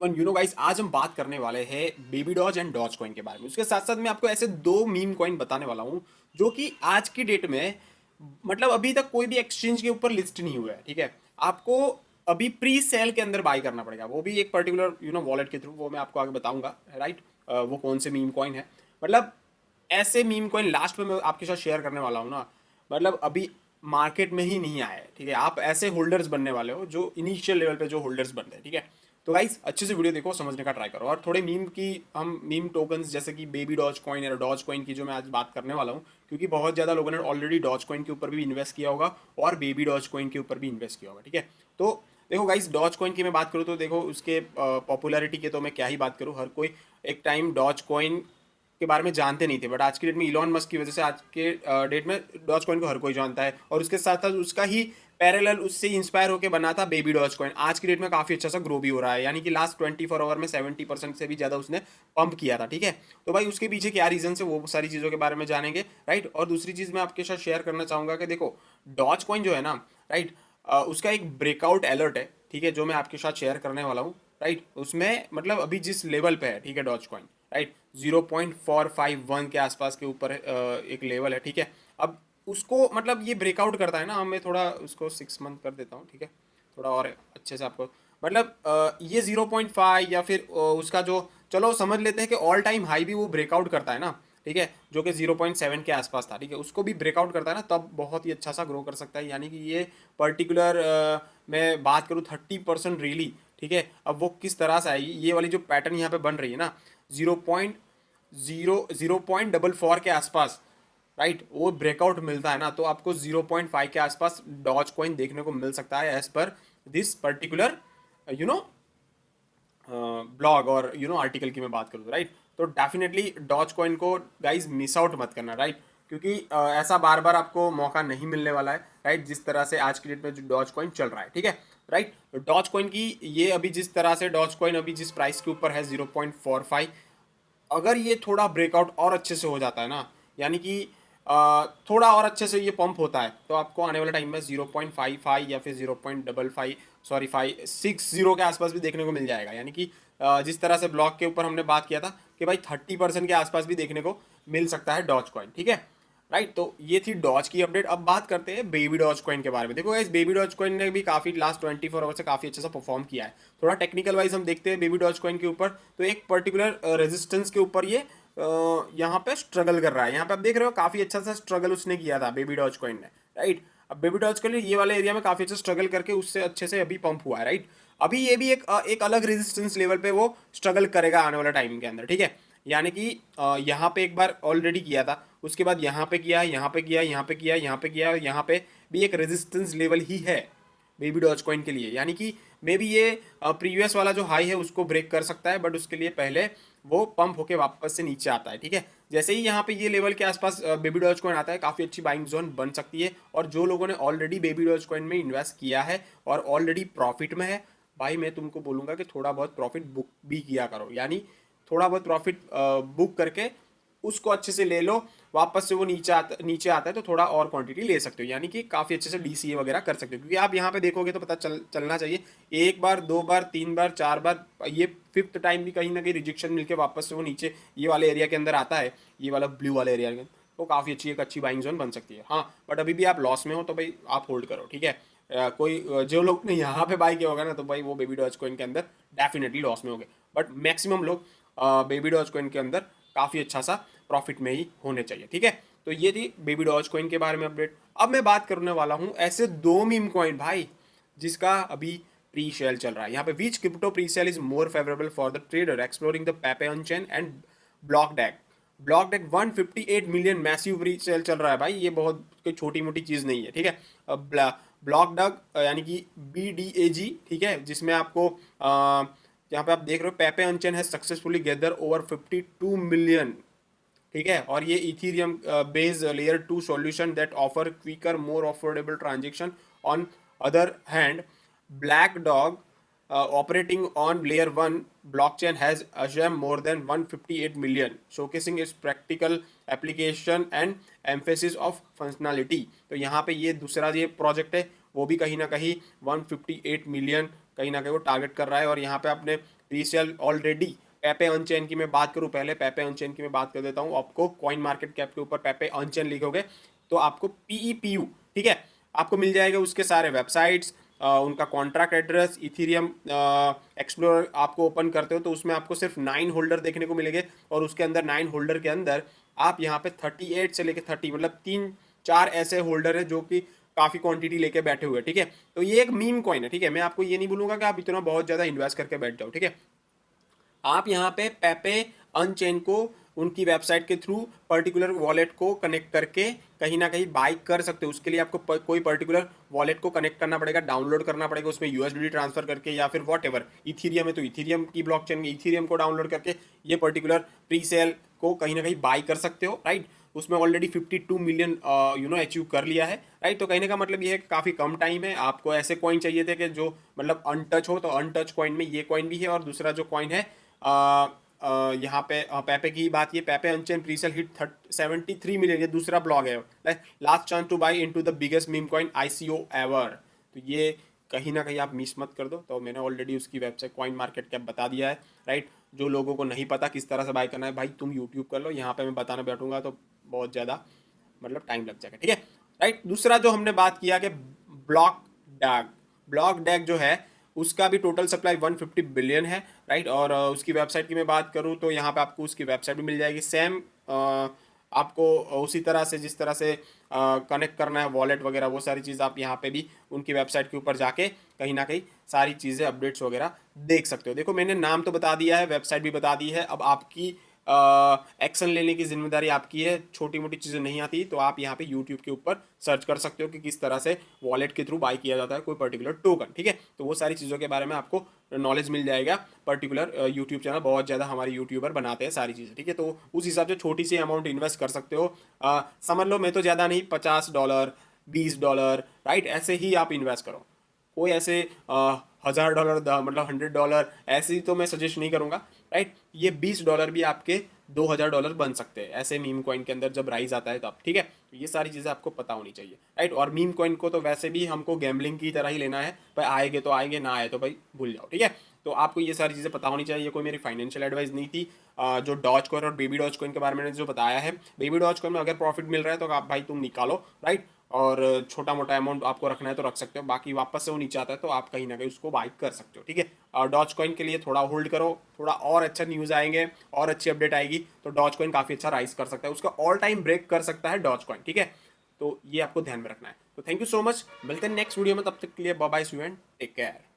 Guys, आज हम बात करने वाले हैं Baby Doge and Dogecoin के बारे में। उसके साथ साथ मैं आपको ऐसे दो मीम कॉइन बताने वाला हूँ जो कि आज की डेट में मतलब अभी तक कोई भी एक्सचेंज के ऊपर लिस्ट नहीं हुआ है। ठीक है, आपको अभी प्री सेल के अंदर बाय करना पड़ेगा, वो भी एक पर्टिकुलर वॉलेट के थ्रू। वो मैं आपको आगे बताऊंगा, राइट। वो कौन से मीम कॉइन है, मतलब ऐसे मीम कॉइन लास्ट में मैं आपके साथ शेयर करने वाला हूँ ना। मतलब अभी मार्केट में ही नहीं आया है। ठीक है, आप ऐसे होल्डर्स बनने वाले हो जो इनिशियल लेवल पे जो होल्डर्स बनते हैं। ठीक है, तो गाइस अच्छे से वीडियो देखो, समझने का ट्राई करो। और थोड़े मीम की, हम मीम टोकन्स जैसे कि बेबी डॉज कॉइन या डॉज कॉइन की जो मैं आज बात करने वाला हूँ, क्योंकि बहुत ज़्यादा लोगों ने ऑलरेडी डॉज कॉइन के ऊपर भी इन्वेस्ट किया होगा और बेबी डॉज कॉइन के ऊपर भी इन्वेस्ट किया होगा। ठीक है, तो देखो गाइस, डॉज कॉइन की मैं बात करूँ तो देखो उसके पॉपुलैरिटी के तो मैं क्या ही बात करूँ। हर कोई एक टाइम डॉज कॉइन के बारे में जानते नहीं थे, बट आज की डेट में इलॉन मस्क की वजह से आज के डेट में डॉज कॉइन को हर कोई जानता है। और उसके साथ साथ उसका ही पैरेलल उससे इंस्पायर होकर बना था बेबी डॉज कॉइन। आज की डेट में काफ़ी अच्छा सा ग्रो भी हो रहा है, यानी कि लास्ट 24 आवर में 70% से भी ज़्यादा उसने पंप किया था। ठीक है, तो भाई उसके पीछे क्या रीजन है वो सारी चीज़ों के बारे में जानेंगे, राइट। और दूसरी चीज़ मैं आपके साथ शेयर करना चाहूँगा कि देखो डॉज कॉइन जो है ना, राइट, उसका एक ब्रेकआउट अलर्ट है। ठीक है, जो मैं आपके साथ शेयर करने वाला हूँ, राइट। उसमें मतलब अभी जिस लेवल पे है, ठीक है, डॉज कॉइन, राइट, 0.451 के आसपास के ऊपर एक लेवल है। ठीक है, अब उसको मतलब ये ब्रेकआउट करता है ना, मैं थोड़ा उसको 6 मंथ कर देता हूँ। ठीक है, थोड़ा और अच्छे से आपको मतलब ये 0.5 या फिर उसका जो, चलो समझ लेते हैं कि ऑल टाइम हाई भी वो ब्रेकआउट करता है ना। ठीक है, जो कि 0.7 के आसपास था। ठीक है, उसको भी ब्रेकआउट करता है ना, तब बहुत ही अच्छा सा ग्रो कर सकता है। यानी कि ये पर्टिकुलर मैं बात करूँ 30% रियली। ठीक है, अब वो किस तरह से आएगी, ये वाली जो पैटर्न यहाँ पे बन रही है ना, 0.4 के आसपास, राइट, वो ब्रेकआउट मिलता है ना, तो आपको 0.5 के आसपास डॉज कॉइन देखने को मिल सकता है as per this particular you know blog और आर्टिकल की मैं बात करूँ, राइट। तो डेफिनेटली डॉज कॉइन को गाइज मिस आउट मत करना, राइट, क्योंकि ऐसा बार बार आपको मौका नहीं मिलने वाला है, राइट, जिस तरह से आज की डेट में जो डॉज कॉइन चल रहा है। ठीक है, राइट, डॉज कॉइन की ये अभी जिस तरह से डॉज कॉइन अभी जिस प्राइस के ऊपर है 0.45, अगर ये थोड़ा ब्रेकआउट और अच्छे से हो जाता है ना, यानी कि थोड़ा और अच्छे से ये पंप होता है, तो आपको आने वाले टाइम में 0.55 या फिर 0.55, सॉरी 560 के आसपास भी देखने को मिल जाएगा। यानी कि जिस तरह से ब्लॉक के ऊपर हमने बात किया था कि भाई 30% के आसपास भी देखने को मिल सकता है डॉज कॉइन। ठीक है, राइट, तो ये थी डॉज की अपडेट। अब बात करते हैं बेबी डॉज कॉइन के बारे में। देखो इस बेबी डॉज कॉइन ने भी काफी लास्ट 24 आवर से काफी अच्छा सा परफॉर्म किया है। थोड़ा टेक्निकल वाइज हम देखते हैं बेबी डॉज कॉइन के ऊपर, तो एक पर्टिकुलर रेजिस्टेंस के ऊपर ये यहाँ पे स्ट्रगल कर रहा है। यहाँ पे आप देख रहे हो काफी अच्छा सा स्ट्रगल उसने किया था बेबी डॉज कॉइन ने, राइट। अब बेबी डॉज कॉइन ये वाले एरिया में काफी अच्छा स्ट्रगल करके उससे अच्छे से अभी पंप हुआ है, राइट। अभी ये भी एक अलग रेजिस्टेंस लेवल पे वो स्ट्रगल करेगा आने वाला टाइम के अंदर। ठीक है, यानी कि यहाँ पे एक बार ऑलरेडी किया था, उसके बाद यहाँ पे किया, यहाँ पे किया, यहाँ पे किया, यहाँ पे किया, यहाँ पे भी एक रेजिस्टेंस लेवल ही है बेबी डॉज कॉइन के लिए। यानी कि मे बी ये प्रीवियस वाला जो हाई है उसको ब्रेक कर सकता है, बट उसके लिए पहले वो पंप होके वापस से नीचे आता है। ठीक है, जैसे ही यहाँ पे ये लेवल के आसपास बेबी डॉज कॉइन आता है, काफ़ी अच्छी बाइंग जोन बन सकती है। और जो लोगों ने ऑलरेडी बेबी डॉज कॉइन में इन्वेस्ट किया है और ऑलरेडी प्रॉफिट में है, भाई मैं तुमको बोलूँगा कि थोड़ा बहुत प्रॉफिट बुक भी किया करो। यानी थोड़ा बहुत प्रॉफिट बुक करके उसको अच्छे से ले लो, वापस से वो नीचे आता है तो थोड़ा और क्वांटिटी ले सकते हो। यानी कि काफ़ी अच्छे से डीसीए वगैरह कर सकते हो, क्योंकि आप यहाँ पे देखोगे तो पता चलना चाहिए, एक बार, दो बार, तीन बार, चार बार, ये फिफ्थ टाइम भी कहीं ना कहीं रिजेक्शन मिलके वापस से वो नीचे ये वाले एरिया के अंदर आता है, ये वाला ब्लू वाले एरिया के अंदर, तो काफ़ी अच्छी एक अच्छी बाइंग जोन बन सकती है। हाँ, बट अभी भी आप लॉस में हो तो भाई आप होल्ड करो। ठीक है, जो लोग ने यहाँ पे बाई किया होगा ना, तो भाई वो बेबी डॉज कॉइन के अंदर डेफिनेटली लॉस में हो गए, बट मैक्सिमम लोग बेबी डॉज कॉइन के अंदर काफ़ी अच्छा सा प्रॉफिट में ही होने चाहिए। ठीक है, तो ये थी बेबी डॉज कॉइन के बारे में अपडेट। अब मैं बात करने वाला हूँ ऐसे दो मीम कॉइन भाई जिसका अभी प्री सेल चल रहा है। यहाँ पे which crypto pre sale is more favourable for the trader exploring the Pepe on chain and BlockDAG. BlockDAG 158 million massive pre sale चल रहा है भाई, ये बहुत कोई छोटी मोटी चीज़ नहीं है। ठीक है, अब ब्लॉक डग यानी कि BDAG, ठीक है, जिसमें आपको यहाँ पे आप देख रहे हो पेपे ऑन चेन है सक्सेसफुली गैदर ओवर 52 मिलियन। ठीक है, और ये Ethereum based layer 2 solution that offer quicker more affordable transaction. On other hand, black dog operating on layer 1 blockchain has assumed more than 158 million, showcasing its practical application and emphasis of functionality। तो यहाँ पे ये दूसरा ये project है, वो भी कहीं ना कहीं 158 मिलियन कहीं ना कहीं वो टारगेट कर रहा है। और यहाँ पे आपने प्रीसेल ऑलरेडी पेपे अनचेन की मैं बात करूं, पहले पेपे अनचेन की मैं बात कर देता हूं। आपको कॉइन मार्केट कैप के ऊपर पेपे अनचेन लिखोगे तो आपको PEPU, ठीक है, आपको मिल जाएगा उसके सारे वेबसाइट्स, उनका कॉन्ट्रैक्ट एड्रेस, इथीरियम एक्सप्लोरर आपको ओपन करते हो तो उसमें आपको सिर्फ 9 होल्डर देखने को मिलेंगे, और उसके अंदर 9 होल्डर के अंदर आप यहाँ पे 38 से लेके 30 मतलब 3-4 ऐसे होल्डर है जो कि काफ़ी क्वांटिटी लेके बैठे हुए हैं, ठीक है। तो ये एक मीम कॉइन है, ठीक है, मैं आपको ये नहीं बोलूँगा कि आप इतना बहुत ज़्यादा इन्वेस्ट करके बैठ जाओ, ठीक है। आप यहाँ पे पेपे अनचेन को उनकी वेबसाइट के थ्रू पर्टिकुलर वॉलेट को कनेक्ट करके कहीं ना कहीं बाई कर सकते हो। उसके लिए आपको कोई पर्टिकुलर वॉलेट को कनेक्ट करना पड़ेगा, डाउनलोड करना पड़ेगा, उसमें यूएसडीटी ट्रांसफर करके या फिर वॉट एवर। इथीरियम है तो इथीरियम की ब्लॉकचेन में इथीरियम को डाउनलोड करके ये पर्टिकुलर प्री सेल को कहीं ना कहीं बाई कर सकते हो, राइट। उसमें ऑलरेडी 52 मिलियन अचीव कर लिया है, राइट। तो कहने का मतलब ये है कि काफ़ी कम टाइम है। आपको ऐसे कॉइन चाहिए थे कि जो मतलब अनटच हो, तो अनटच कॉइन में ये कॉइन भी है। और दूसरा जो कॉइन है यहाँ पे पेपे की बात, ये पेपे अनचेन प्रीसेल हिट 73 मिलियन, ये दूसरा ब्लॉग है, last chance two by into the biggest meme coin ICO ever. तो ये कहीं ना कहीं आप मिस मत कर दो। तो मैंने ऑलरेडी उसकी वेबसाइट कॉइन मार्केट कैप बता दिया है, राइट। जो लोगों को नहीं पता किस तरह से बाय करना है, भाई तुम यूट्यूब कर लो, यहाँ पे मैं बताना बैठूंगा तो बहुत ज़्यादा मतलब टाइम लग जाएगा, ठीक है, राइट। दूसरा जो हमने बात किया कि ब्लॉक डैग जो है उसका भी टोटल सप्लाई 150 बिलियन है, राइट। और उसकी वेबसाइट की मैं बात करूँ तो यहाँ पे आपको उसकी वेबसाइट भी मिल जाएगी सेम। आपको उसी तरह से जिस तरह से कनेक्ट करना है वॉलेट वगैरह, वो सारी चीज़ आप यहाँ पे भी उनकी वेबसाइट के ऊपर जाके कहीं ना कहीं सारी चीज़ें अपडेट्स वगैरह देख सकते हो। देखो मैंने नाम तो बता दिया है, वेबसाइट भी बता दी है, अब आपकी एक्शन लेने की जिम्मेदारी आपकी है। छोटी मोटी चीज़ें नहीं आती तो आप यहाँ पे यूट्यूब के ऊपर सर्च कर सकते हो कि किस तरह से वॉलेट के थ्रू बाई किया जाता है कोई पर्टिकुलर टोकन, ठीक है। तो वो सारी चीज़ों के बारे में आपको नॉलेज मिल जाएगा। पर्टिकुलर यूट्यूब चैनल बहुत ज़्यादा हमारे यूट्यूबर बनाते हैं सारी चीज़ें, ठीक है। तो उस हिसाब से छोटी सी अमाउंट इन्वेस्ट कर सकते हो। समझ लो मैं तो ज़्यादा नहीं, $50 $20, राइट, ऐसे ही आप इन्वेस्ट करो। कोई ऐसे $1000 मतलब $100 ऐसे ही तो मैं सजेस्ट नहीं करूँगा, राइट। ये $20 भी आपके $2000 बन सकते हैं ऐसे मीम कॉइन के अंदर जब राइज आता है तब, ठीक है। तो ये सारी चीज़ें आपको पता होनी चाहिए, राइट। और मीम कॉइन को तो वैसे भी हमको गैम्बलिंग की तरह ही लेना है, भाई आएंगे तो आएंगे, ना आए तो भाई भूल जाओ, ठीक है। तो आपको ये सारी चीज़ें पता होनी चाहिए। कोई मेरी फाइनेंशियल एडवाइस नहीं थी। जो डॉज कॉइन और बेबी डॉज कॉइन के बारे में मैंने जो बताया है, बेबी डॉज कॉइन में अगर प्रॉफिट मिल रहा है तो आप भाई तुम निकालो, राइट। और छोटा मोटा अमाउंट आपको रखना है तो रख सकते हो, बाकी वापस से वो नीचे आता है तो आप कहीं ना कहीं उसको बाई कर सकते हो, ठीक है। और डॉज कॉइन के लिए थोड़ा होल्ड करो, थोड़ा और अच्छा न्यूज़ आएंगे और अच्छी अपडेट आएगी तो डॉज कॉइन काफ़ी अच्छा राइज कर सकता है, उसका ऑल टाइम ब्रेक कर सकता है डॉज कॉइन, ठीक है। तो ये आपको ध्यान में रखना है। तो थैंक यू सो मच, मिलते हैं नेक्स्ट वीडियो में, तब तक के लिए bye bye, see you and take care.